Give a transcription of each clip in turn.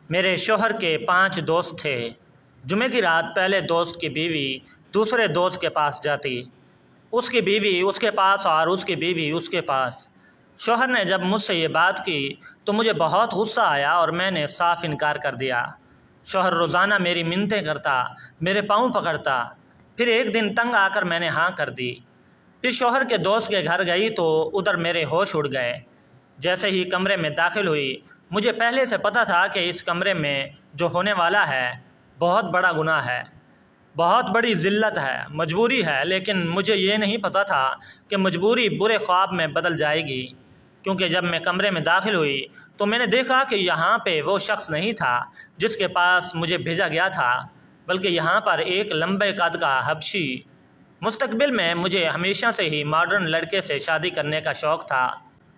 میرے شوہر کے 5 دوست تھے۔ جمعے کی رات پہلے دوست کی بیوی دوسرے دوست کے پاس جاتی، اس کی بیوی اس کے پاس اور اس کی بیوی اس کے پاس۔ شوہر نے جب مجھ سے یہ بات کی تو مجھے بہت غصہ آیا اور میں نے صاف انکار کر دیا۔ شوہر روزانہ میری منتیں کرتا، میرے پاؤں پکڑتا، پھر ایک دن تنگ آ کر میں نے ہاں کر دی۔ پھر شوہر کے دوست کے گھر گئی تو ادھر میرے ہوش اڑ گئے۔ جیسے ہی کمرے میں داخل ہوئی، مجھے پہلے سے پتہ تھا کہ اس کمرے میں جو ہونے والا ہے بہت بڑا گناہ ہے، بہت بڑی ذلت ہے، مجبوری ہے، لیکن مجھے یہ نہیں پتہ تھا کہ مجبوری برے خواب میں بدل جائے گی، کیونکہ جب میں کمرے میں داخل ہوئی تو میں نے دیکھا کہ یہاں پہ وہ شخص نہیں تھا جس کے پاس مجھے بھیجا گیا تھا، بلکہ یہاں پر ایک لمبے قد کا حبشی۔ مستقبل میں مجھے ہمیشہ سے ہی ماڈرن لڑکے سے شادی کرنے کا شوق تھا۔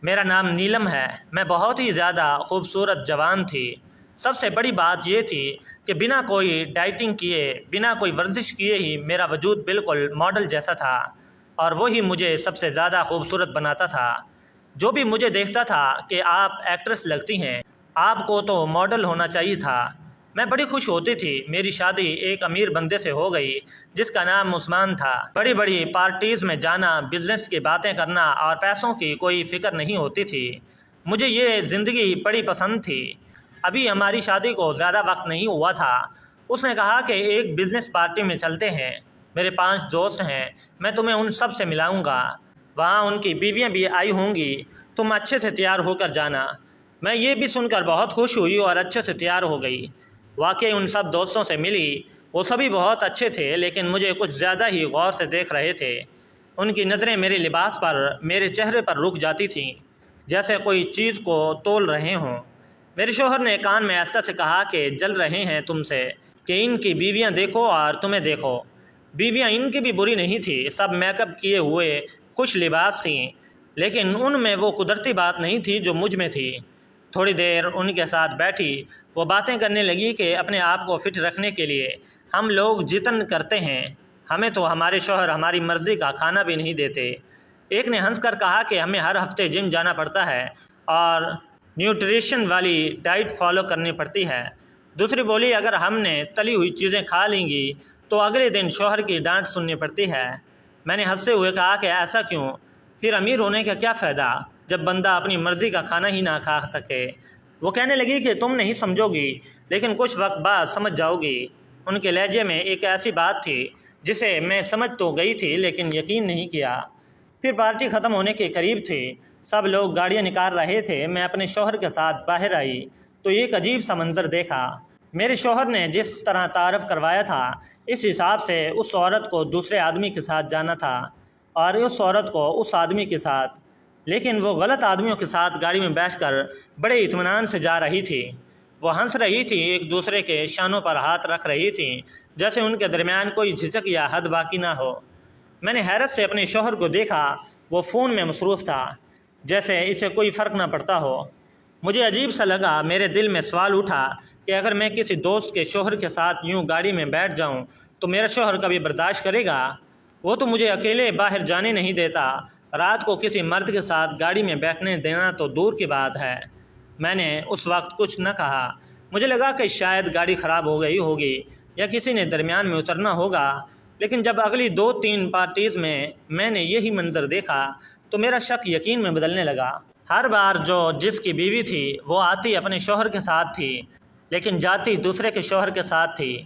میرا نام نیلم ہے، میں بہت ہی زیادہ خوبصورت جوان تھی۔ سب سے بڑی بات یہ تھی کہ بنا کوئی ڈائٹنگ کیے، بنا کوئی ورزش کیے ہی میرا وجود بالکل ماڈل جیسا تھا، اور وہی مجھے سب سے زیادہ خوبصورت بناتا تھا۔ جو بھی مجھے دیکھتا تھا کہ آپ ایکٹریس لگتی ہیں، آپ کو تو ماڈل ہونا چاہیے تھا۔ میں بڑی خوش ہوتی تھی۔ میری شادی ایک امیر بندے سے ہو گئی جس کا نام عثمان تھا۔ بڑی بڑی پارٹیز میں جانا، بزنس کی باتیں کرنا اور پیسوں کی کوئی فکر نہیں ہوتی تھی۔ مجھے یہ زندگی بڑی پسند تھی۔ ابھی ہماری شادی کو زیادہ وقت نہیں ہوا تھا۔ اس نے کہا کہ ایک بزنس پارٹی میں چلتے ہیں، میرے 5 دوست ہیں، میں تمہیں ان سب سے ملاؤں گا، وہاں ان کی بیویاں بھی آئی ہوں گی، تم اچھے سے تیار ہو کر جانا۔ میں یہ بھی سن کر بہت خوش ہوئی اور اچھے سے تیار ہو گئی۔ واقعی ان سب دوستوں سے ملی، وہ سبھی بہت اچھے تھے، لیکن مجھے کچھ زیادہ ہی غور سے دیکھ رہے تھے۔ ان کی نظریں میرے لباس پر، میرے چہرے پر رک جاتی تھیں، جیسے کوئی چیز کو تول رہے ہوں۔ میرے شوہر نے کان میں آہستہ سے کہا کہ جل رہے ہیں تم سے، کہ ان کی بیویاں دیکھو اور تمہیں دیکھو۔ بیویاں ان کی بھی بری نہیں تھی، سب میک اپ کیے ہوئے خوش لباس تھیں، لیکن ان میں وہ قدرتی بات نہیں تھی جو مجھ میں تھی۔ تھوڑی دیر ان کے ساتھ بیٹھی، وہ باتیں کرنے لگی کہ اپنے آپ کو فٹ رکھنے کے لیے ہم لوگ جتن کرتے ہیں، ہمیں تو ہمارے شوہر ہماری مرضی کا کھانا بھی نہیں دیتے۔ ایک نے ہنس کر کہا کہ ہمیں ہر ہفتے جم جانا پڑتا ہے اور نیوٹریشن والی ڈائٹ فالو کرنی پڑتی ہے۔ دوسری بولی اگر ہم نے تلی ہوئی چیزیں کھا لیں گی تو اگلے دن شوہر کی ڈانٹ سننی پڑتی ہے۔ میں نے ہنستے ہوئے کہا کہ ایسا کیوں؟ پھر امیر ہونے کا کیا فائدہ جب بندہ اپنی مرضی کا کھانا ہی نہ کھا سکے؟ وہ کہنے لگی کہ تم نہیں سمجھو گی، لیکن کچھ وقت بعد سمجھ جاؤ گی۔ ان کے لہجے میں ایک ایسی بات تھی جسے میں سمجھ تو گئی تھی لیکن یقین نہیں کیا۔ پھر پارٹی ختم ہونے کے قریب تھی، سب لوگ گاڑیاں نکال رہے تھے۔ میں اپنے شوہر کے ساتھ باہر آئی تو ایک عجیب سا منظر دیکھا۔ میرے شوہر نے جس طرح تعارف کروایا تھا، اس حساب سے اس عورت کو دوسرے آدمی کے ساتھ جانا تھا اور اس عورت کو اس آدمی کے ساتھ، لیکن وہ غلط آدمیوں کے ساتھ گاڑی میں بیٹھ کر بڑے اطمینان سے جا رہی تھی۔ وہ ہنس رہی تھی، ایک دوسرے کے شانوں پر ہاتھ رکھ رہی تھیں، جیسے ان کے درمیان کوئی جھجک یا حد باقی نہ ہو۔ میں نے حیرت سے اپنے شوہر کو دیکھا، وہ فون میں مصروف تھا، جیسے اسے کوئی فرق نہ پڑتا ہو۔ مجھے عجیب سا لگا، میرے دل میں سوال اٹھا کہ اگر میں کسی دوست کے شوہر کے ساتھ یوں گاڑی میں بیٹھ جاؤں تو میرا شوہر کبھی برداشت کرے گا؟ وہ تو مجھے اکیلے باہر جانے نہیں دیتا، رات کو کسی مرد کے ساتھ گاڑی میں بیٹھنے دینا تو دور کی بات ہے۔ میں نے اس وقت کچھ نہ کہا۔ مجھے لگا کہ شاید گاڑی خراب ہو گئی ہوگی یا کسی نے درمیان میں اترنا ہوگا، لیکن جب اگلی 2-3 پارٹیز میں نے یہی منظر دیکھا تو میرا شک یقین میں بدلنے لگا۔ ہر بار جو جس کی بیوی تھی وہ آتی اپنے شوہر کے ساتھ تھی، لیکن جاتی دوسرے کے شوہر کے ساتھ تھی۔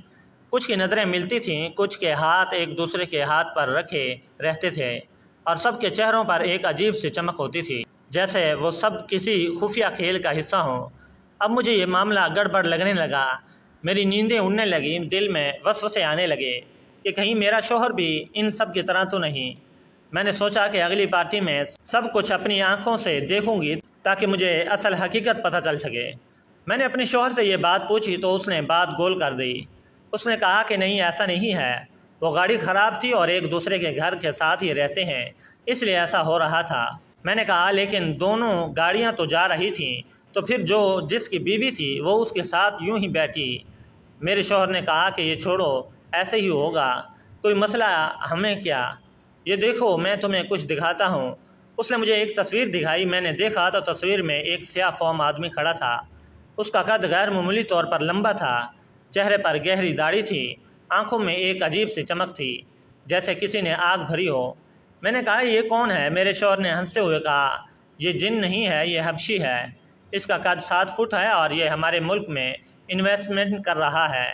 کچھ کی نظریں ملتی تھیں، کچھ کے ہاتھ ایک دوسرے کے ہاتھ پر رکھے رہتے تھے، اور سب کے چہروں پر ایک عجیب سی چمک ہوتی تھی، جیسے وہ سب کسی خفیہ کھیل کا حصہ ہوں۔ اب مجھے یہ معاملہ گڑبڑ لگنے لگا، میری نیندیں اڑنے لگیں، دل میں وسوسے آنے لگے کہ کہیں میرا شوہر بھی ان سب کی طرح تو نہیں۔ میں نے سوچا کہ اگلی پارٹی میں سب کچھ اپنی آنکھوں سے دیکھوں گی تاکہ مجھے اصل حقیقت پتہ چل سکے۔ میں نے اپنے شوہر سے یہ بات پوچھی تو اس نے بات گول کر دی۔ اس نے کہا کہ نہیں، ایسا نہیں ہے، وہ گاڑی خراب تھی اور ایک دوسرے کے گھر کے ساتھ ہی رہتے ہیں، اس لیے ایسا ہو رہا تھا۔ میں نے کہا لیکن دونوں گاڑیاں تو جا رہی تھیں، تو پھر جو جس کی بیوی تھی وہ اس کے ساتھ یوں ہی بیٹھی۔ میرے شوہر نے کہا کہ یہ چھوڑو، ایسے ہی ہوگا، کوئی مسئلہ ہمیں کیا، یہ دیکھو میں تمہیں کچھ دکھاتا ہوں۔ اس نے مجھے ایک تصویر دکھائی، میں نے دیکھا تو تصویر میں ایک سیاہ فام آدمی کھڑا تھا۔ اس کا قد غیر معمولی طور پر لمبا تھا، چہرے پر گہری داڑھی تھی، آنکھوں میں ایک عجیب سی چمک تھی جیسے کسی نے آگ بھری ہو۔ میں نے کہا یہ کون ہے؟ میرے شوہر نے ہنستے ہوئے کہا یہ جن نہیں ہے، یہ حبشی ہے، اس کا قد 7 فٹ ہے اور یہ ہمارے ملک میں انویسٹمنٹ کر رہا ہے۔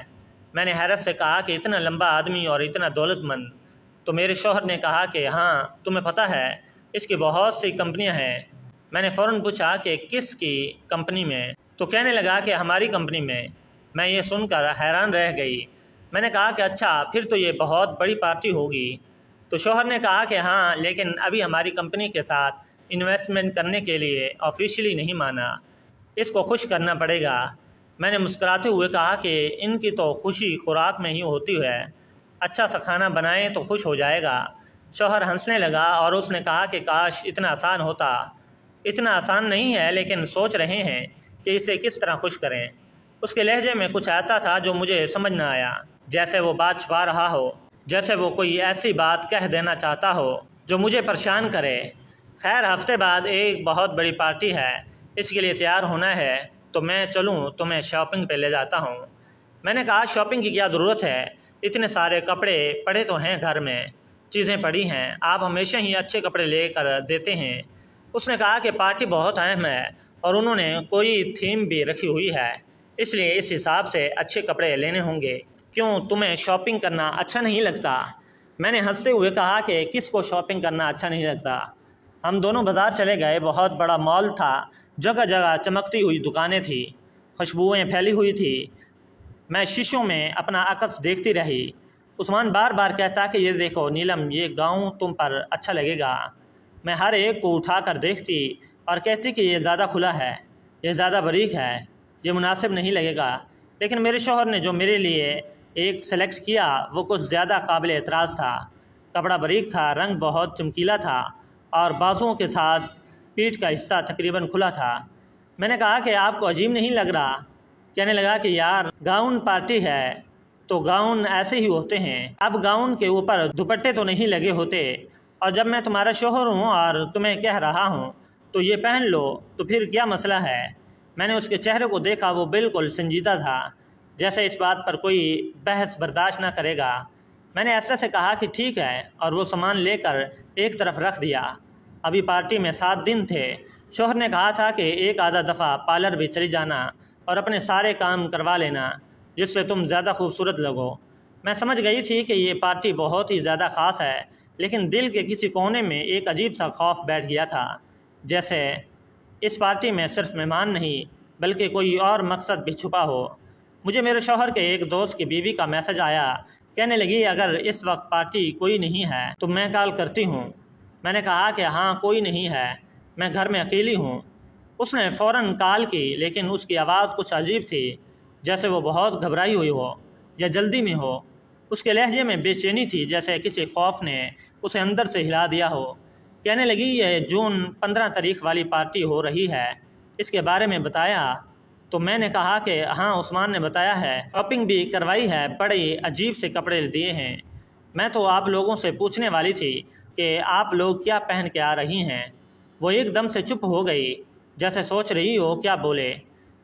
میں نے حیرت سے کہا کہ اتنا لمبا آدمی اور اتنا دولت مند؟ تو میرے شوہر نے کہا کہ ہاں، تمہیں پتہ ہے اس کی بہت سی کمپنیاں ہیں۔ میں نے فوراً پوچھا کہ کس کی کمپنی میں؟ تو کہنے لگا کہ ہماری کمپنی میں۔ میں یہ سن کر حیران رہ گئی۔ میں نے کہا کہ اچھا، پھر تو یہ بہت بڑی پارٹی ہوگی۔ تو شوہر نے کہا کہ ہاں، لیکن ابھی ہماری کمپنی کے ساتھ انویسٹمنٹ کرنے کے لیے آفیشلی نہیں مانا، اس کو خوش کرنا پڑے گا۔ میں نے مسکراتے ہوئے کہا کہ ان کی تو خوشی خوراک میں ہی ہوتی ہے، اچھا سا کھانا بنائیں تو خوش ہو جائے گا۔ شوہر ہنسنے لگا اور اس نے کہا کہ کاش اتنا آسان ہوتا۔ اتنا آسان نہیں ہے، لیکن سوچ رہے ہیں کہ اسے کس طرح خوش کریں۔ اس کے لہجے میں کچھ ایسا تھا جو مجھے سمجھ نہ آیا، جیسے وہ بات چھپا رہا ہو، جیسے وہ کوئی ایسی بات کہہ دینا چاہتا ہو جو مجھے پریشان کرے۔ خیر، ہفتے بعد ایک بہت بڑی پارٹی ہے، اس کے لیے تیار ہونا ہے، تو میں چلوں تمہیں شاپنگ پہ لے جاتا ہوں۔ میں نے کہا شاپنگ کی کیا ضرورت ہے؟ اتنے سارے کپڑے پڑے تو ہیں گھر میں، چیزیں پڑی ہیں، آپ ہمیشہ ہی اچھے کپڑے لے کر دیتے ہیں۔ اس نے کہا کہ پارٹی بہت اہم ہے اور انہوں نے کوئی تھیم بھی رکھی ہوئی ہے، اس لیے اس حساب سے اچھے کپڑے لینے ہوں گے۔ کیوں، تمہیں شاپنگ کرنا اچھا نہیں لگتا؟ میں نے ہنستے ہوئے کہا کہ کس کو شاپنگ کرنا اچھا نہیں لگتا۔ ہم دونوں بازار چلے گئے۔ بہت بڑا مال تھا، جگہ جگہ چمکتی ہوئی دکانیں تھیں، خوشبوئیں پھیلی ہوئی تھیں۔ میں شیشوں میں اپنا عکس دیکھتی رہی۔ عثمان بار بار کہتا کہ یہ دیکھو نیلم، یہ گاؤن تم پر اچھا لگے گا۔ میں ہر ایک کو اٹھا کر دیکھتی اور کہتی کہ یہ زیادہ کھلا ہے، یہ زیادہ باریک ہے، یہ مناسب نہیں لگے گا۔ لیکن میرے شوہر نے جو میرے لیے ایک سلیکٹ کیا وہ کچھ زیادہ قابل اعتراض تھا۔ کپڑا باریک تھا، رنگ بہت چمکیلا تھا اور بازوؤں کے ساتھ پیٹھ کا حصہ تقریباً کھلا تھا۔ میں نے کہا کہ آپ کو عجیب نہیں لگ رہا؟ کہنے لگا کہ یار، گاؤن پارٹی ہے تو گاؤن ایسے ہی ہوتے ہیں، اب گاؤن کے اوپر دوپٹے تو نہیں لگے ہوتے، اور جب میں تمہارا شوہر ہوں اور تمہیں کہہ رہا ہوں تو یہ پہن لو تو پھر کیا مسئلہ ہے؟ میں نے اس کے چہرے کو دیکھا، وہ بالکل سنجیدہ تھا، جیسے اس بات پر کوئی بحث برداشت نہ کرے گا۔ میں نے ایسے سے کہا کہ ٹھیک ہے، اور وہ سامان لے کر ایک طرف رکھ دیا۔ ابھی پارٹی میں 7 دن تھے۔ شوہر نے کہا تھا کہ ایک آدھا دفعہ پارلر بھی چلی جانا اور اپنے سارے کام کروا لینا جس سے تم زیادہ خوبصورت لگو۔ میں سمجھ گئی تھی کہ یہ پارٹی بہت ہی زیادہ خاص ہے، لیکن دل کے کسی کونے میں ایک عجیب سا خوف بیٹھ گیا تھا، جیسے اس پارٹی میں صرف مہمان نہیں بلکہ کوئی اور مقصد بھی چھپا ہو۔ مجھے میرے شوہر کے ایک دوست کی بیوی کا میسج آیا، کہنے لگی اگر اس وقت پارٹی کوئی نہیں ہے تو میں کال کرتی ہوں۔ میں نے کہا کہ ہاں، کوئی نہیں ہے، میں گھر میں اکیلی ہوں۔ اس نے فوراً کال کی، لیکن اس کی آواز کچھ عجیب تھی، جیسے وہ بہت گھبرائی ہوئی ہو یا جلدی میں ہو۔ اس کے لہجے میں بے چینی تھی، جیسے کسی خوف نے اسے اندر سے ہلا دیا ہو۔ کہنے لگی یہ جون 15 تاریخ والی پارٹی ہو رہی ہے، اس کے بارے میں بتایا؟ تو میں نے کہا کہ ہاں، عثمان نے بتایا ہے، شاپنگ بھی کروائی ہے، بڑے عجیب سے کپڑے دیے ہیں۔ میں تو آپ لوگوں سے پوچھنے والی تھی کہ آپ لوگ کیا پہن کے آ رہی ہیں۔ وہ ایک دم سے چپ ہو گئی، جیسے سوچ رہی ہو کیا بولے،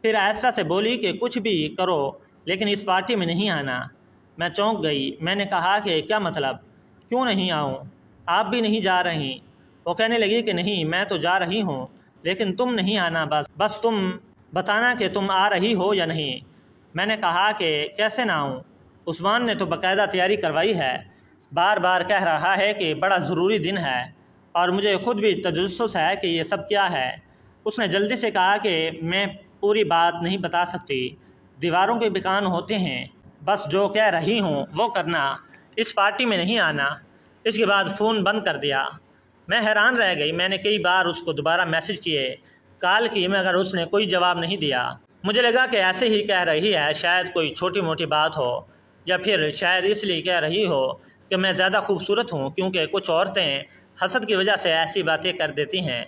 پھر ایسا سے بولی کہ کچھ بھی کرو لیکن اس پارٹی میں نہیں آنا۔ میں چونک گئی۔ میں نے کہا کہ کیا مطلب، کیوں نہیں آؤں؟ آپ بھی نہیں جا رہی؟ وہ کہنے لگی کہ نہیں، میں تو جا رہی ہوں لیکن تم نہیں آنا، بس تم بتانا کہ تم آ رہی ہو یا نہیں۔ میں نے کہا کہ کیسے نہ آؤں، عثمان نے تو باقاعدہ تیاری کروائی ہے، بار بار کہہ رہا ہے کہ بڑا ضروری دن ہے، اور مجھے خود بھی تجسس ہے کہ یہ سب کیا ہے۔ اس نے جلدی سے کہا کہ میں پوری بات نہیں بتا سکتی، دیواروں کے بھی کان ہوتے ہیں، بس جو کہہ رہی ہوں وہ کرنا، اس پارٹی میں نہیں آنا۔ اس کے بعد فون بند کر دیا۔ میں حیران رہ گئی۔ میں نے کئی بار اس کو دوبارہ میسج کیے، کال کی، مگر اس نے کوئی جواب نہیں دیا۔ مجھے لگا کہ ایسے ہی کہہ رہی ہے، شاید کوئی چھوٹی موٹی بات ہو، یا پھر شاید اس لیے کہہ رہی ہو کہ میں زیادہ خوبصورت ہوں، کیونکہ کچھ عورتیں حسد کی وجہ سے ایسی باتیں کر دیتی ہیں۔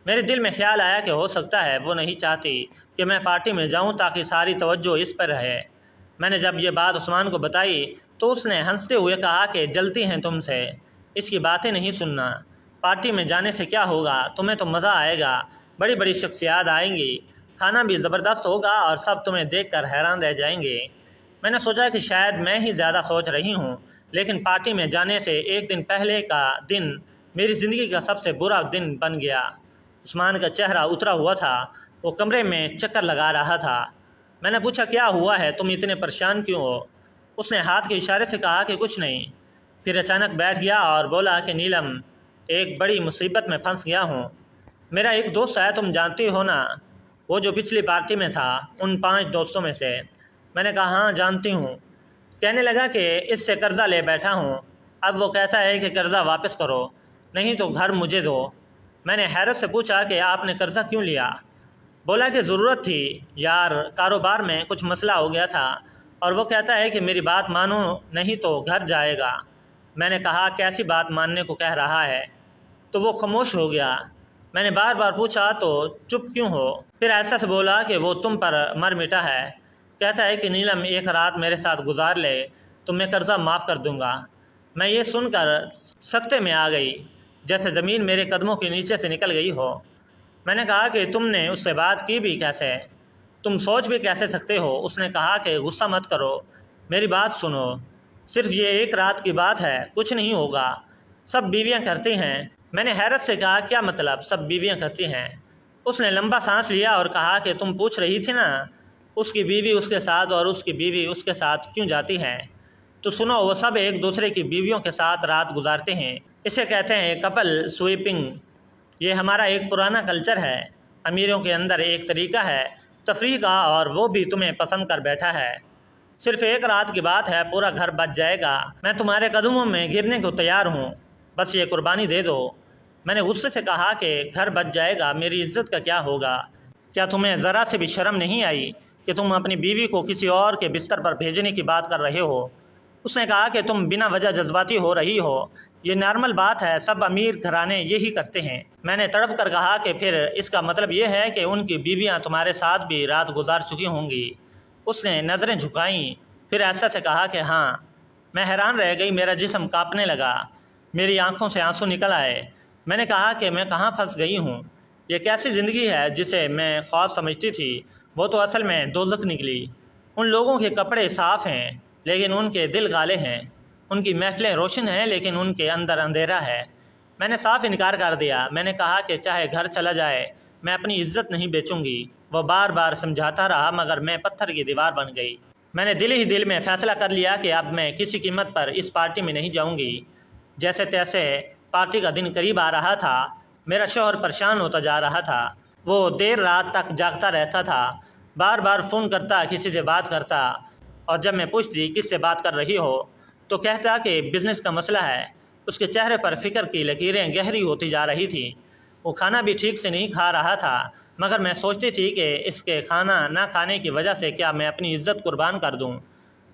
میرے دل میں خیال آیا کہ ہو سکتا ہے وہ نہیں چاہتی کہ میں پارٹی میں جاؤں تاکہ ساری توجہ اس پر رہے۔ میں نے جب یہ بات عثمان کو بتائی تو اس نے ہنستے ہوئے کہا کہ جلتی ہیں تم سے، اس کی باتیں نہیں سننا، پارٹی میں جانے سے کیا ہوگا، تمہیں تو مزہ آئے گا، بڑی بڑی شخصیات آئیں گی، کھانا بھی زبردست ہوگا اور سب تمہیں دیکھ کر حیران رہ جائیں گے۔ میں نے سوچا کہ شاید میں ہی زیادہ سوچ رہی ہوں، لیکن پارٹی میں جانے سے ایک دن پہلے کا دن میری زندگی کا سب سے برا دن بن گیا۔ عثمان کا چہرہ اترا ہوا تھا، وہ کمرے میں چکر لگا رہا تھا۔ میں نے پوچھا کیا ہوا ہے، تم اتنے پریشان کیوں ہو؟ اس نے ہاتھ کے اشارے سے کہا کہ کچھ نہیں، پھر اچانک بیٹھ گیا اور بولا کہ نیلم ایک بڑی مصیبت میں پھنس گیا ہوں۔ میرا ایک دوست ہے، تم جانتی ہو نا، وہ جو پچھلی پارٹی میں تھا، ان 5 دوستوں میں سے۔ میں نے کہا ہاں جانتی ہوں۔ کہنے لگا کہ اس سے قرضہ لے بیٹھا ہوں، اب وہ کہتا ہے کہ قرضہ واپس کرو نہیں تو گھر مجھے دو۔ میں نے حیرت سے پوچھا کہ آپ نے قرضہ کیوں لیا؟ بولا کہ ضرورت تھی یار، کاروبار میں کچھ مسئلہ ہو گیا تھا اور وہ کہتا ہے کہ میری بات مانو نہیں تو گھر جائے گا۔ میں نے کہا کیسی بات ماننے کو کہہ رہا ہے؟ تو وہ خاموش ہو گیا۔ میں نے بار بار پوچھا تو چپ کیوں ہو؟ پھر ایسا سے بولا کہ وہ تم پر مر مٹا ہے، کہتا ہے کہ نیلم ایک رات میرے ساتھ گزار لے تو میں قرضہ معاف کر دوں گا۔ میں یہ سن کر سکتے میں آ گئی، جیسے زمین میرے قدموں کے نیچے سے نکل گئی ہو۔ میں نے کہا کہ تم نے اس سے بات کی بھی کیسے؟ تم سوچ بھی کیسے سکتے ہو؟ اس نے کہا کہ غصہ مت کرو، میری بات سنو، صرف یہ ایک رات کی بات ہے، کچھ نہیں ہوگا، سب بیویاں کرتی ہیں۔ میں نے حیرت سے کہا کیا مطلب سب بیویاں کرتی ہیں؟ اس نے لمبا سانس لیا اور کہا کہ تم پوچھ رہی تھی نا اس کی بیوی اس کے ساتھ اور اس کی بیوی اس کے ساتھ کیوں جاتی ہے، تو سنو، وہ سب ایک دوسرے کی بیویوں کے ساتھ رات گزارتے ہیں، اسے کہتے ہیں کپل سویپنگ۔ یہ ہمارا ایک پرانا کلچر ہے، امیروں کے اندر ایک طریقہ ہے تفریح کا اور وہ بھی تمہیں پسند کر بیٹھا ہے۔ صرف ایک رات کی بات ہے، پورا گھر بچ جائے گا، میں تمہارے قدموں میں گرنے کو تیار ہوں، بس یہ قربانی دے دو۔ میں نے غصے سے کہا کہ گھر بچ جائے گا، میری عزت کا کیا ہوگا؟ کیا تمہیں ذرا سے بھی شرم نہیں آئی کہ تم اپنی بیوی کو کسی اور کے بستر پر بھیجنے کی بات کر رہے ہو؟ اس نے کہا کہ تم بنا وجہ جذباتی ہو رہی ہو، یہ نارمل بات ہے، سب امیر گھرانے یہی کرتے ہیں۔ میں نے تڑپ کر کہا کہ پھر اس کا مطلب یہ ہے کہ ان کی بیویاں تمہارے ساتھ بھی رات گزار چکی ہوں گی؟ اس نے نظریں جھکائیں، پھر ایسا سے کہا کہ ہاں۔ میں حیران رہ گئی، میرا جسم کانپنے لگا، میری آنکھوں سے آنسو نکل آئے۔ میں نے کہا کہ میں کہاں پھنس گئی ہوں؟ یہ کیسی زندگی ہے جسے میں خواب سمجھتی تھی، وہ تو اصل میں دوزخ نکلی۔ ان لوگوں کے کپڑے صاف ہیں لیکن ان کے دل کالے ہیں، ان کی محفلیں روشن ہیں لیکن ان کے اندر اندھیرا ہے۔ میں نے صاف انکار کر دیا۔ میں نے کہا کہ چاہے گھر چلا جائے میں اپنی عزت نہیں بیچوں گی۔ وہ بار بار سمجھاتا رہا مگر میں پتھر کی دیوار بن گئی۔ میں نے دل ہی دل میں فیصلہ کر لیا کہ اب میں کسی قیمت پر اس پارٹی میں نہیں جاؤں گی۔ جیسے تیسے پارٹی کا دن قریب آ رہا تھا، میرا شوہر پریشان ہوتا جا رہا تھا، وہ دیر رات تک جاگتا رہتا تھا، بار بار فون کرتا، کسی سے بات کرتا، اور جب میں پوچھتی کس سے بات کر رہی ہو تو کہتا کہ بزنس کا مسئلہ ہے۔ اس کے چہرے پر فکر کی لکیریں گہری ہوتی جا رہی تھیں۔ وہ کھانا بھی ٹھیک سے نہیں کھا رہا تھا مگر میں سوچتی تھی کہ اس کے کھانا نہ کھانے کی وجہ سے کیا میں اپنی عزت قربان کر دوں؟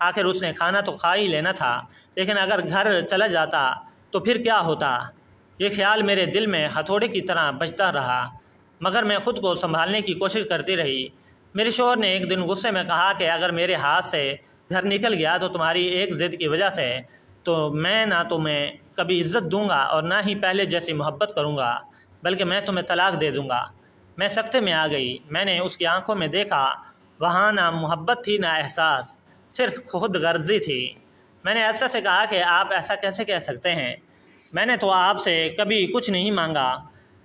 آخر اس نے کھانا تو کھا ہی لینا تھا، لیکن اگر گھر چلا جاتا تو پھر کیا ہوتا؟ یہ خیال میرے دل میں ہتھوڑے کی طرح بجتا رہا مگر میں خود کو سنبھالنے کی کوشش کرتی رہی۔ میرے شوہر نے ایک دن غصے میں کہا کہ اگر میرے ہاتھ سے گھر نکل گیا تو تمہاری ایک ضد کی وجہ سے تو میں نہ تمہیں کبھی عزت دوں گا اور نہ ہی پہلے جیسی محبت کروں گا، بلکہ میں تمہیں طلاق دے دوں گا۔ میں سکتے میں آ گئی۔ میں نے اس کی آنکھوں میں دیکھا، وہاں نہ محبت تھی نہ احساس، صرف خود غرضی تھی۔ میں نے ایسا سے کہا کہ آپ ایسا کیسے کہہ سکتے ہیں؟ میں نے تو آپ سے کبھی کچھ نہیں مانگا،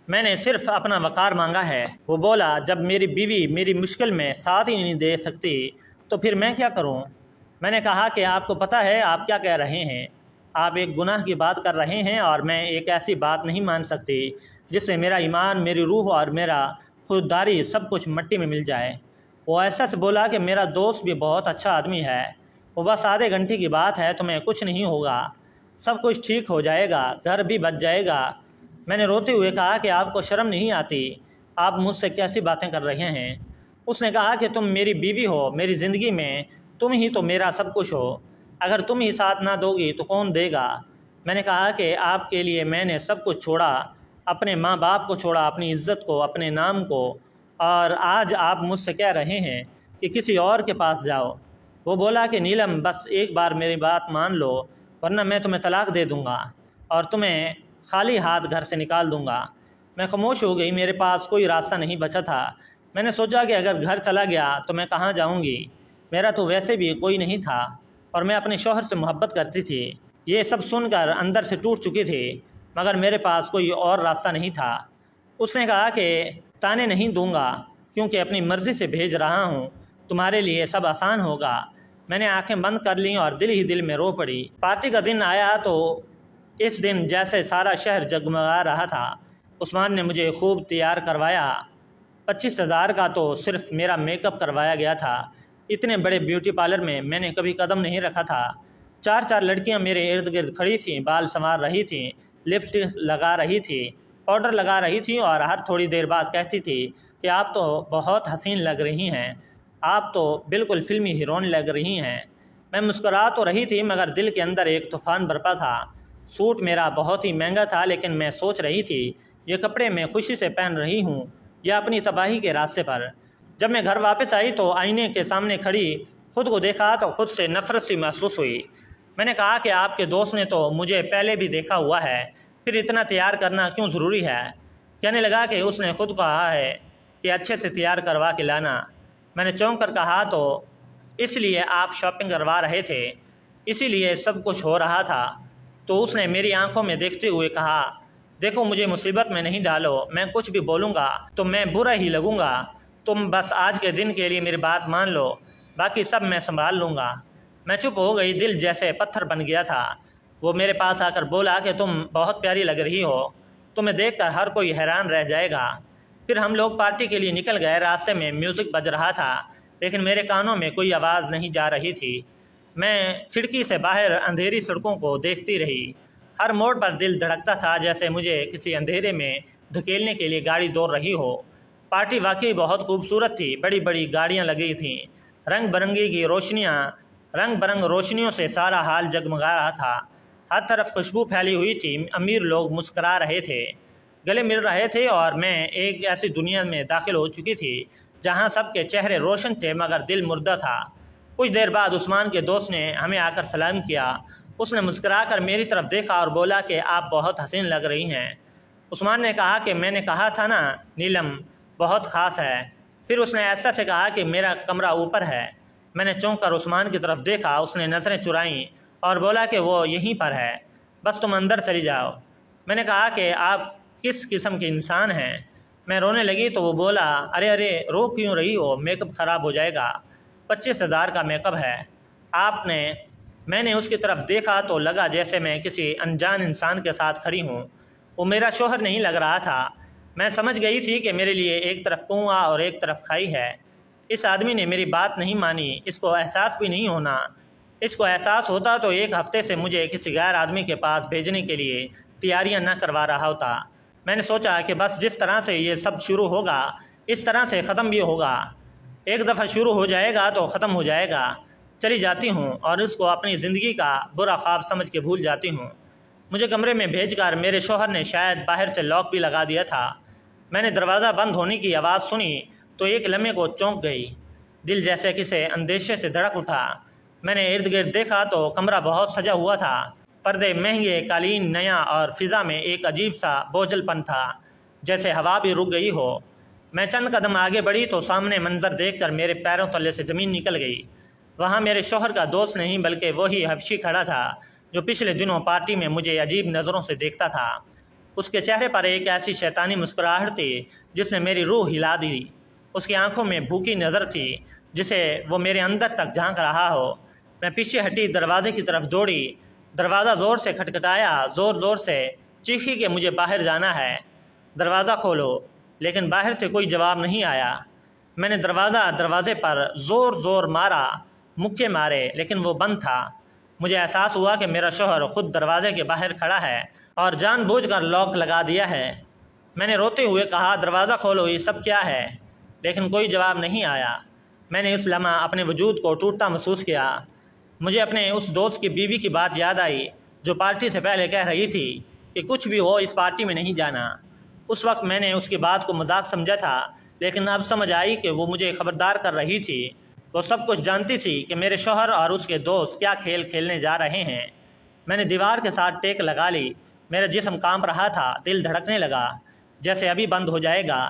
میں نے صرف اپنا وقار مانگا ہے۔ وہ بولا جب میری بیوی میری مشکل میں ساتھ ہی نہیں دے سکتی تو پھر میں کیا کروں؟ میں نے کہا کہ آپ کو پتہ ہے آپ کیا کہہ رہے ہیں؟ آپ ایک گناہ کی بات کر رہے ہیں اور میں ایک ایسی بات نہیں مان سکتی جس سے میرا ایمان، میری روح اور میرا خودداری سب کچھ مٹی میں مل جائے۔ وہ ایسا سے بولا کہ میرا دوست بھی بہت اچھا آدمی ہے، وہ بس آدھے گھنٹے کی بات ہے، تمہیں کچھ نہیں ہوگا، سب کچھ ٹھیک ہو جائے گا، گھر بھی بچ جائے گا۔ میں نے روتے ہوئے کہا کہ آپ کو شرم نہیں آتی؟ آپ مجھ سے کیسی باتیں کر رہے ہیں؟ اس نے کہا کہ تم میری بیوی ہو، میری زندگی میں تم ہی تو میرا سب کچھ ہو، اگر تم ہی ساتھ نہ دو گی تو کون دے گا؟ میں نے کہا کہ آپ کے لیے میں نے سب کچھ چھوڑا، اپنے ماں باپ کو چھوڑا، اپنی عزت کو، اپنے نام کو، اور آج آپ مجھ سے کہہ رہے ہیں کہ کسی اور کے پاس جاؤ۔ وہ بولا کہ نیلم بس ایک بار میری بات مان لو ورنہ میں تمہیں طلاق دے دوں گا اور تمہیں خالی ہاتھ گھر سے نکال دوں گا۔ میں خاموش ہو گئی، میرے پاس کوئی راستہ نہیں بچا تھا میں نے سوچا کہ اگر گھر چلا گیا تو میں کہاں جاؤں گی، میرا تو ویسے بھی کوئی نہیں تھا اور میں اپنے شوہر سے محبت کرتی تھی۔ یہ سب سن کر اندر سے ٹوٹ چکی تھی، مگر میرے پاس کوئی اور راستہ نہیں تھا۔ اس نے کہا کہ تانے نہیں دوں گا کیونکہ اپنی مرضی سے بھیج رہا ہوں، تمہارے لیے سب آسان ہوگا۔ میں نے آنکھیں بند کر لیں اور دل ہی دل میں رو پڑی۔ پارٹی کا دن آیا تو اس دن جیسے سارا شہر جگمگا رہا تھا۔ عثمان نے مجھے خوب تیار کروایا۔ 25,000 کا تو صرف میرا میک اپ کروایا گیا تھا۔ اتنے بڑے بیوٹی پارلر میں نے کبھی قدم نہیں رکھا تھا۔ 4 لڑکیاں میرے ارد گرد کھڑی تھیں، بال سنوار رہی تھیں، لپسٹک لگا رہی تھی، پاؤڈر لگا رہی تھی اور ہر تھوڑی دیر بعد کہتی تھی کہ آپ تو بہت حسین لگ رہی ہیں، آپ تو بالکل فلمی ہیروئن لگ رہی ہیں۔ میں مسکرا تو رہی تھی مگر دل کے اندر ایک طوفان برپا تھا۔ سوٹ میرا بہت ہی مہنگا تھا لیکن میں سوچ رہی تھی یہ کپڑے میں خوشی سے پہن رہی ہوں یا اپنی تباہی کے راستے پر۔ جب میں گھر واپس آئی تو آئینے کے سامنے کھڑی خود کو دیکھا تو خود سے نفرت سی محسوس ہوئی۔ میں نے کہا کہ آپ کے دوست نے تو مجھے پہلے بھی دیکھا ہوا ہے، پھر اتنا تیار کرنا کیوں ضروری ہے؟ کہنے لگا کہ اس نے خود کہا ہے کہ اچھے سے تیار کروا کے لانا۔ میں نے چونک کر کہا تو اس لیے آپ شاپنگ کروا رہے تھے، اسی لیے سب کچھ ہو رہا تھا۔ تو اس نے میری آنکھوں میں دیکھتے ہوئے کہا، دیکھو مجھے مصیبت میں نہیں ڈالو، میں کچھ بھی بولوں گا تو میں برا ہی لگوں گا، تم بس آج کے دن کے لیے میری بات مان لو، باقی سب میں سنبھال لوں گا۔ میں چپ ہو گئی، دل جیسے پتھر بن گیا تھا۔ وہ میرے پاس آ کر بولا کہ تم بہت پیاری لگ رہی ہو، تمہیں دیکھ کر ہر کوئی حیران رہ جائے گا۔ پھر ہم لوگ پارٹی کے لیے نکل گئے۔ راستے میں میوزک بج رہا تھا لیکن میرے کانوں میں کوئی آواز نہیں جا رہی تھی۔ میں کھڑکی سے باہر اندھیری سڑکوں کو دیکھتی رہی۔ ہر موڑ پر دل دھڑکتا تھا جیسے مجھے کسی اندھیرے میں دھکیلنے کے لیے گاڑی دوڑ رہی ہو۔ پارٹی واقعی بہت خوبصورت تھی، بڑی بڑی گاڑیاں لگی تھیں، رنگ برنگ روشنیوں سے سارا حال جگمگا رہا تھا۔ ہر طرف خوشبو پھیلی ہوئی تھی، امیر لوگ مسکرا رہے تھے، گلے مل رہے تھے اور میں ایک ایسی دنیا میں داخل ہو چکی تھی جہاں سب کے چہرے روشن تھے مگر دل مردہ تھا۔ کچھ دیر بعد عثمان کے دوست نے ہمیں آ کر سلام کیا۔ اس نے مسکرا کر میری طرف دیکھا اور بولا کہ آپ بہت حسین لگ رہی ہیں۔ عثمان نے کہا کہ میں نے کہا تھا نا نیلم بہت خاص ہے۔ پھر اس نے ایسا سے کہا کہ میرا کمرہ اوپر ہے۔ میں نے چونک کر عثمان کی طرف دیکھا، اس نے نظریں چرائیں اور بولا کہ وہ یہیں پر ہے، بس تم اندر چلی جاؤ۔ میں نے کہا کہ آپ کس قسم کے انسان ہیں؟ میں رونے لگی تو وہ بولا، ارے رو کیوں رہی ہو، میک اپ خراب ہو جائے گا، 25,000 کا میک اپ ہے۔ میں نے اس کی طرف دیکھا تو لگا جیسے میں کسی انجان انسان کے ساتھ کھڑی ہوں۔ وہ میرا شوہر نہیں لگ رہا تھا۔ میں سمجھ گئی تھی کہ میرے لیے ایک طرف کنواں اور ایک طرف کھائی ہے۔ اس آدمی نے میری بات نہیں مانی، اس کو احساس بھی نہیں ہونا۔ اس کو احساس ہوتا تو 1 ہفتے سے مجھے کسی غیر آدمی کے پاس بھیجنے کے لیے تیاریاں نہ کروا رہا ہوتا۔ میں نے سوچا کہ بس جس طرح سے یہ سب شروع ہوگا اس طرح سے ختم بھی ہوگا۔ ایک دفعہ شروع ہو جائے گا تو ختم ہو جائے گا۔ چلی جاتی ہوں اور اس کو اپنی زندگی کا برا خواب سمجھ کے بھول جاتی ہوں۔ مجھے کمرے میں بھیج کر میرے شوہر نے شاید باہر سے لاک بھی لگا دیا تھا۔ میں نے دروازہ بند ہونے کی آواز سنی تو ایک لمحے کو چونک گئی، دل جیسے کسی اندیشے سے دھڑک اٹھا۔ میں نے ارد گرد دیکھا تو کمرہ بہت سجا ہوا تھا، پردے مہنگے، قالین نیا اور فضا میں ایک عجیب سا بوجھل پن تھا، جیسے ہوا بھی رک گئی ہو۔ میں چند قدم آگے بڑھی تو سامنے منظر دیکھ کر میرے پیروں تلے سے زمین نکل گئی۔ وہاں میرے شوہر کا دوست نہیں بلکہ وہی حبشی کھڑا تھا جو پچھلے دنوں پارٹی میں مجھے عجیب نظروں سے دیکھتا تھا۔ اس کے چہرے پر ایک ایسی شیطانی مسکراہٹ تھی جس نے میری روح ہلا دی۔ اس کی آنکھوں میں بھوکی نظر تھی جسے وہ میرے اندر تک جھانک رہا ہو۔ میں پیچھے ہٹی، دروازے کی طرف دوڑی، دروازہ زور سے کھٹکھٹایا، زور سے چیخی کہ مجھے باہر جانا ہے، دروازہ کھولو، لیکن باہر سے کوئی جواب نہیں آیا۔ میں نے دروازے پر زور مارا، مکے مارے، لیکن وہ بند تھا۔ مجھے احساس ہوا کہ میرا شوہر خود دروازے کے باہر کھڑا ہے اور جان بوجھ کر لاک لگا دیا ہے۔ میں نے روتے ہوئے کہا، دروازہ کھولو، یہ سب کیا ہے؟ لیکن کوئی جواب نہیں آیا۔ میں نے اس لمحہ اپنے وجود کو ٹوٹتا محسوس کیا۔ مجھے اپنے اس دوست کی بیوی کی بات یاد آئی جو پارٹی سے پہلے کہہ رہی تھی کہ کچھ بھی ہو اس پارٹی میں نہیں جانا۔ اس وقت میں نے اس کی بات کو مذاق سمجھا تھا لیکن اب سمجھ آئی کہ وہ مجھے خبردار کر رہی تھی۔ وہ سب کچھ جانتی تھی کہ میرے شوہر اور اس کے دوست کیا کھیل کھیلنے جا رہے ہیں۔ میں نے دیوار کے ساتھ ٹیک لگا لی، میرا جسم کانپ رہا تھا، دل دھڑکنے لگا جیسے ابھی بند ہو جائے گا۔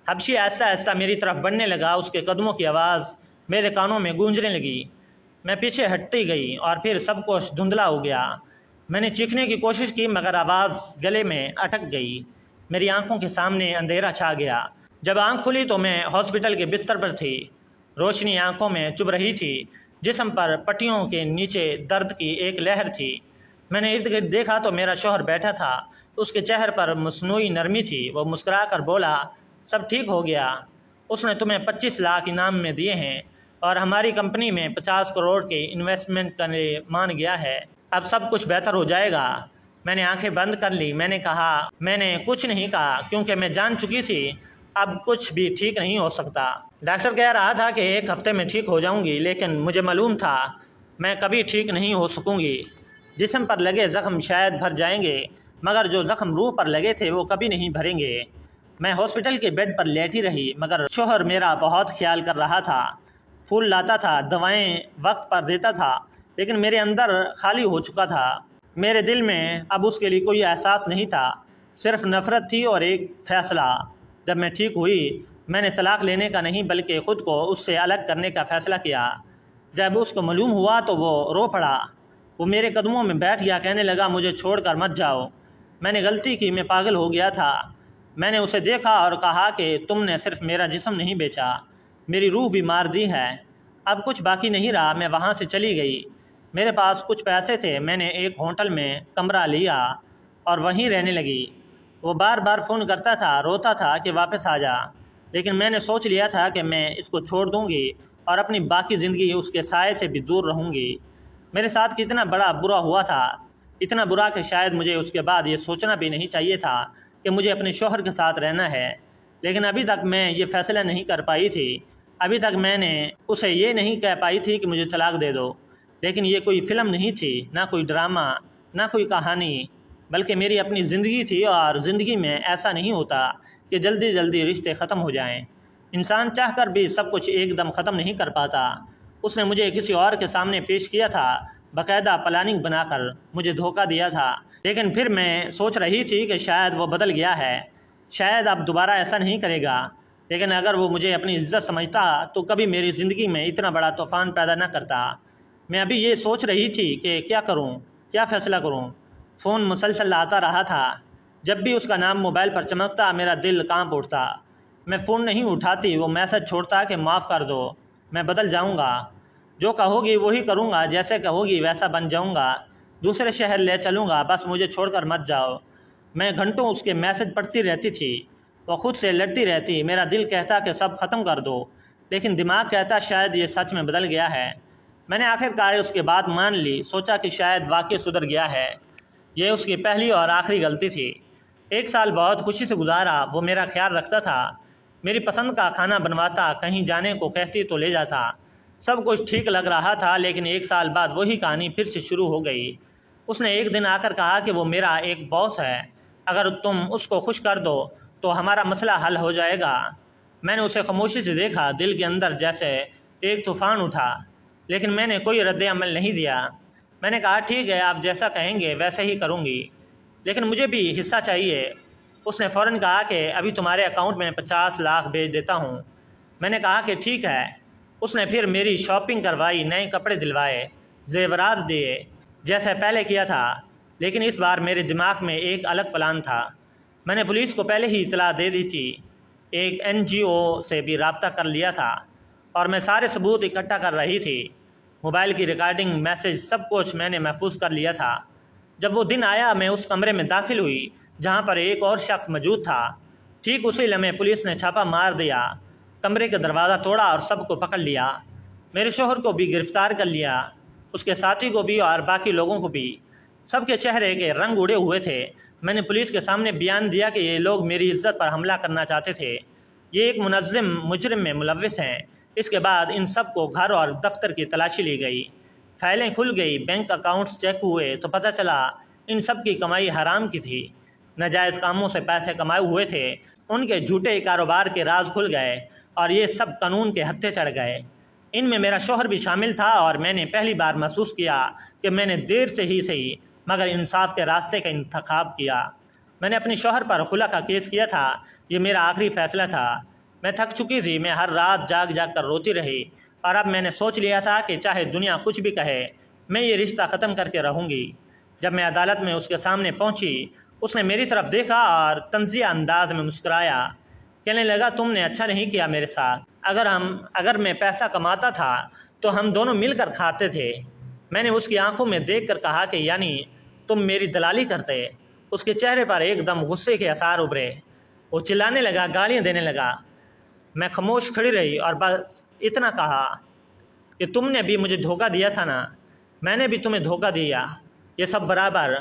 حبشی آہستہ آہستہ میری طرف بڑھنے لگا، اس کے قدموں کی آواز میرے کانوں میں گونجنے لگی۔ میں پیچھے ہٹتی گئی اور پھر سب کچھ دھندلا ہو گیا۔ میں نے چیخنے کی کوشش کی مگر آواز گلے میں اٹک گئی۔ میری آنکھوں کے سامنے اندھیرا چھا گیا۔ جب آنکھ کھلی تو میں ہاسپٹل کے بستر پر تھی۔ روشنی آنکھوں میں چبھ رہی تھی، جسم پر پٹیوں کے نیچے درد کی ایک لہر تھی۔ میں نے ارد گرد دیکھا تو میرا شوہر بیٹھا تھا، اس کے چہرے پر مصنوعی نرمی تھی۔ وہ مسکرا کر بولا، سب ٹھیک ہو گیا، اس نے تمہیں 25 لاکھ انعام میں دیے ہیں اور ہماری کمپنی میں 50 کروڑ کی انویسٹمنٹ کرنے مان گیا ہے، اب سب کچھ بہتر ہو جائے گا۔ میں نے آنکھیں بند کر لی۔ میں نے کچھ نہیں کہا کیونکہ میں جان چکی تھی اب کچھ بھی ٹھیک نہیں ہو سکتا۔ ڈاکٹر کہہ رہا تھا کہ 1 ہفتے میں ٹھیک ہو جاؤں گی، لیکن مجھے معلوم تھا میں کبھی ٹھیک نہیں ہو سکوں گی۔ جسم پر لگے زخم شاید بھر جائیں گے مگر جو زخم روح پر لگے تھے وہ کبھی نہیں بھریں گے۔ میں ہاسپٹل کے بیڈ پر لیٹی رہی مگر شوہر میرا بہت خیال کر رہا تھا، پھول لاتا تھا، دوائیں وقت پر دیتا تھا، لیکن میرے اندر خالی ہو چکا تھا۔ میرے دل میں اب اس کے لیے کوئی احساس نہیں تھا، صرف نفرت تھی اور ایک فیصلہ۔ جب میں ٹھیک ہوئی میں نے طلاق لینے کا نہیں بلکہ خود کو اس سے الگ کرنے کا فیصلہ کیا۔ جب اس کو معلوم ہوا تو وہ رو پڑا، وہ میرے قدموں میں بیٹھ گیا، کہنے لگا مجھے چھوڑ کر مت جاؤ، میں نے غلطی کی، میں پاگل ہو گیا تھا۔ میں نے اسے دیکھا اور کہا کہ تم نے صرف میرا جسم نہیں بیچا، میری روح بھی مار دی ہے، اب کچھ باقی نہیں رہا۔ میں وہاں سے چلی گئی۔ میرے پاس کچھ پیسے تھے، میں نے ایک ہوٹل میں کمرہ لیا اور وہیں رہنے لگی۔ وہ بار بار فون کرتا تھا، روتا تھا کہ واپس آ جا، لیکن میں نے سوچ لیا تھا کہ میں اس کو چھوڑ دوں گی اور اپنی باقی زندگی اس کے سائے سے بھی دور رہوں گی۔ میرے ساتھ کتنا بڑا برا ہوا تھا، اتنا برا کہ شاید مجھے اس کے بعد یہ سوچنا بھی نہیں چاہیے تھا کہ مجھے اپنے شوہر کے ساتھ رہنا ہے، لیکن ابھی تک میں یہ فیصلہ نہیں کر پائی تھی۔ ابھی تک میں نے اسے یہ نہیں کہہ پائی تھی کہ مجھے طلاق دے دو، لیکن یہ کوئی فلم نہیں تھی، نہ کوئی ڈرامہ، نہ کوئی کہانی، بلکہ میری اپنی زندگی تھی، اور زندگی میں ایسا نہیں ہوتا کہ جلدی جلدی رشتے ختم ہو جائیں۔ انسان چاہ کر بھی سب کچھ ایک دم ختم نہیں کر پاتا۔ اس نے مجھے کسی اور کے سامنے پیش کیا تھا، باقاعدہ پلاننگ بنا کر مجھے دھوکہ دیا تھا، لیکن پھر میں سوچ رہی تھی کہ شاید وہ بدل گیا ہے، شاید اب دوبارہ ایسا نہیں کرے گا، لیکن اگر وہ مجھے اپنی عزت سمجھتا تو کبھی میری زندگی میں اتنا بڑا طوفان پیدا نہ کرتا۔ میں ابھی یہ سوچ رہی تھی کہ کیا کروں، کیا فیصلہ کروں۔ فون مسلسل آتا رہا تھا، جب بھی اس کا نام موبائل پر چمکتا میرا دل کانپ اٹھتا۔ میں فون نہیں اٹھاتی، وہ میسج چھوڑتا کہ معاف کر دو، میں بدل جاؤں گا، جو کہوگی وہی کروں گا، جیسے کہوگی ویسا بن جاؤں گا، دوسرے شہر لے چلوں گا، بس مجھے چھوڑ کر مت جاؤ۔ میں گھنٹوں اس کے میسج پڑھتی رہتی تھی، وہ خود سے لڑتی رہتی، میرا دل کہتا کہ سب ختم کر دو، لیکن دماغ کہتا شاید یہ سچ میں بدل گیا ہے۔ میں نے آخرکار اس کی بات مان لی، سوچا کہ شاید واقعی سدھر گیا ہے، یہ اس کی پہلی اور آخری غلطی تھی۔ 1 سال بہت خوشی سے گزارا، وہ میرا خیال رکھتا تھا، میری پسند کا کھانا بنواتا، کہیں جانے کو کہتی تو لے جاتا، سب کچھ ٹھیک لگ رہا تھا، لیکن 1 سال بعد وہی کہانی پھر سے شروع ہو گئی۔ اس نے ایک دن آ کر کہا کہ وہ میرا ایک باس ہے، اگر تم اس کو خوش کر دو تو ہمارا مسئلہ حل ہو جائے گا۔ میں نے اسے خاموشی سے دیکھا، دل کے اندر جیسے ایک طوفان اٹھا، لیکن میں نے کوئی رد عمل نہیں دیا۔ میں نے کہا ٹھیک ہے، آپ جیسا کہیں گے ویسے ہی کروں گی، لیکن مجھے بھی حصہ چاہیے۔ اس نے فوراً کہا کہ ابھی تمہارے اکاؤنٹ میں 50 لاکھ بھیج دیتا ہوں۔ میں نے کہا کہ ٹھیک ہے۔ اس نے پھر میری شاپنگ کروائی، نئے کپڑے دلوائے، زیورات دیے، جیسے پہلے کیا تھا، لیکن اس بار میرے دماغ میں ایک الگ پلان تھا۔ میں نے پولیس کو پہلے ہی اطلاع دے دی تھی، ایک NGO سے بھی رابطہ کر لیا تھا، اور میں سارے ثبوت اکٹھا کر رہی تھی، موبائل کی ریکارڈنگ، میسج، سب کچھ میں نے محفوظ کر لیا تھا۔ جب وہ دن آیا میں اس کمرے میں داخل ہوئی جہاں پر ایک اور شخص موجود تھا۔ ٹھیک اسی لمحے پولیس نے چھاپہ مار دیا، کمرے کا دروازہ توڑا اور سب کو پکڑ لیا۔ میرے شوہر کو بھی گرفتار کر لیا، اس کے ساتھی کو بھی اور باقی لوگوں کو بھی۔ سب کے چہرے کے رنگ اڑے ہوئے تھے۔ میں نے پولیس کے سامنے بیان دیا کہ یہ لوگ میری عزت پر حملہ کرنا چاہتے تھے، یہ ایک منظم مجرم میں ملوث ہیں۔ اس کے بعد ان سب کو گھر اور دفتر کی تلاشی لی گئی، فائلیں کھل گئی، بینک اکاؤنٹس چیک ہوئے تو پتہ چلا ان سب کی کمائی حرام کی تھی، ناجائز کاموں سے پیسے کمائے ہوئے تھے، ان کے جھوٹے کاروبار کے راز کھل گئے اور یہ سب قانون کے ہتھے چڑھ گئے۔ ان میں میرا شوہر بھی شامل تھا، اور میں نے پہلی بار محسوس کیا کہ میں نے دیر سے ہی صحیح مگر انصاف کے راستے کا انتخاب کیا۔ میں نے اپنے شوہر پر خلع کا کیس کیا تھا، یہ میرا آخری فیصلہ تھا۔ میں تھک چکی تھی، میں ہر رات جاگ جاگ کر روتی رہی، اور اب میں نے سوچ لیا تھا کہ چاہے دنیا کچھ بھی کہے، میں یہ رشتہ ختم کر کے رہوں گی۔ جب میں عدالت میں اس کے سامنے پہنچی، اس نے میری طرف دیکھا اور طنزیہ انداز میں مسکرایا، کہنے لگا تم نے اچھا نہیں کیا میرے ساتھ، اگر میں پیسہ کماتا تھا تو ہم دونوں مل کر کھاتے تھے۔ میں نے اس کی آنکھوں میں دیکھ کر کہا کہ یعنی تم میری دلالی کرتے؟ اس کے چہرے پر ایک دم غصے کے آثار ابھرے، وہ چلانے لگا، گالیاں دینے لگا۔ میں خاموش کھڑی رہی اور بس اتنا کہا کہ تم نے بھی مجھے دھوکہ دیا تھا نا، میں نے بھی تمہیں دھوکہ دیا، یہ سب برابر،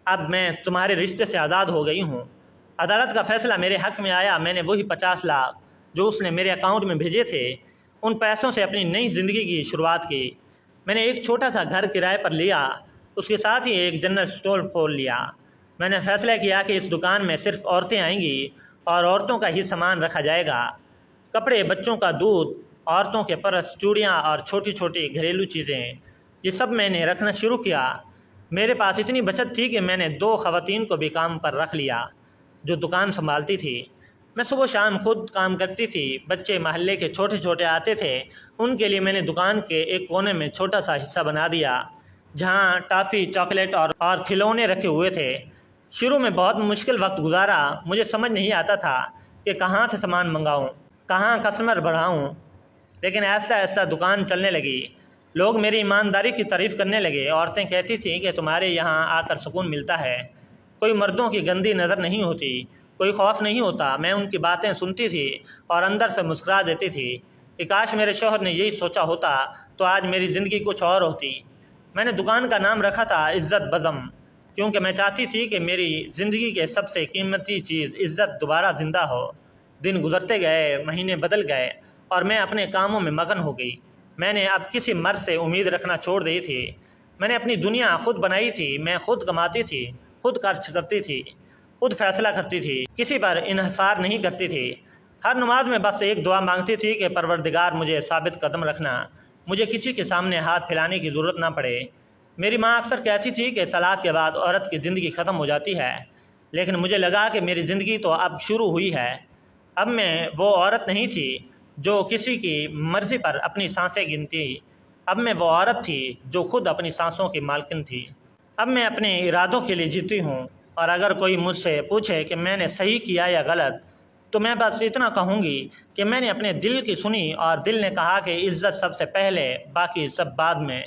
اب میں تمہارے رشتے سے آزاد ہو گئی ہوں۔ عدالت کا فیصلہ میرے حق میں آیا۔ میں نے وہی 50 لاکھ جو اس نے میرے اکاؤنٹ میں بھیجے تھے، ان پیسوں سے اپنی نئی زندگی کی شروعات کی۔ میں نے ایک چھوٹا سا گھر کرائے پر لیا، اس کے ساتھ ہی ایک جنرل اسٹور کھول لیا۔ میں نے فیصلہ کیا کہ اس دکان میں صرف عورتیں آئیں گی اور عورتوں کا ہی سامان رکھا جائے گا، کپڑے، بچوں کا دودھ، عورتوں کے پرس، چوڑیاں اور چھوٹی چھوٹی گھریلو چیزیں، یہ سب میں نے رکھنا شروع کیا۔ میرے پاس اتنی بچت تھی کہ میں نے 2 خواتین کو بھی کام پر رکھ لیا جو دکان سنبھالتی تھی۔ میں صبح شام خود کام کرتی تھی، بچے محلے کے چھوٹے چھوٹے آتے تھے، ان کے لیے میں نے دکان کے ایک کونے میں چھوٹا سا حصہ بنا دیا جہاں ٹافی، چاکلیٹ اور کھلونے رکھے ہوئے تھے۔ شروع میں بہت مشکل وقت گزارا، مجھے سمجھ نہیں آتا تھا کہ کہاں سے سامان منگاؤں، کہاں کسٹمر بڑھاؤں، لیکن آہستہ آہستہ دکان چلنے لگی۔ لوگ میری ایمانداری کی تعریف کرنے لگے، عورتیں کہتی تھیں کہ تمہارے یہاں آ کر سکون ملتا ہے، کوئی مردوں کی گندی نظر نہیں ہوتی، کوئی خوف نہیں ہوتا۔ میں ان کی باتیں سنتی تھی اور اندر سے مسکرا دیتی تھی کہ کاش میرے شوہر نے یہی سوچا ہوتا تو آج میری زندگی کچھ اور ہوتی۔ میں نے دکان کا نام رکھا تھا عزت بزم، کیونکہ میں چاہتی تھی کہ میری زندگی کے سب سے قیمتی چیز عزت دوبارہ زندہ ہو۔ دن گزرتے گئے، مہینے بدل گئے اور میں اپنے کاموں میں مگن ہو گئی۔ میں نے اب کسی مرد سے امید رکھنا چھوڑ دی تھی۔ میں نے اپنی دنیا خود بنائی تھی، میں خود کماتی تھی، خود خرچ کرتی تھی، خود فیصلہ کرتی تھی، کسی پر انحصار نہیں کرتی تھی۔ ہر نماز میں بس ایک دعا مانگتی تھی کہ پروردگار مجھے ثابت قدم رکھنا، مجھے کسی کے سامنے ہاتھ پھیلانے کی ضرورت نہ پڑے۔ میری ماں اکثر کہتی تھی کہ طلاق کے بعد عورت کی زندگی ختم ہو جاتی ہے، لیکن مجھے لگا کہ میری زندگی تو اب شروع ہوئی ہے۔ اب میں وہ عورت نہیں تھی جو کسی کی مرضی پر اپنی سانسیں گنتی، اب میں وہ عورت تھی جو خود اپنی سانسوں کی مالکن تھی۔ اب میں اپنے ارادوں کے لیے جیتی ہوں، اور اگر کوئی مجھ سے پوچھے کہ میں نے صحیح کیا یا غلط، تو میں بس اتنا کہوں گی کہ میں نے اپنے دل کی سنی اور دل نے کہا کہ عزت سب سے پہلے، باقی سب بعد میں۔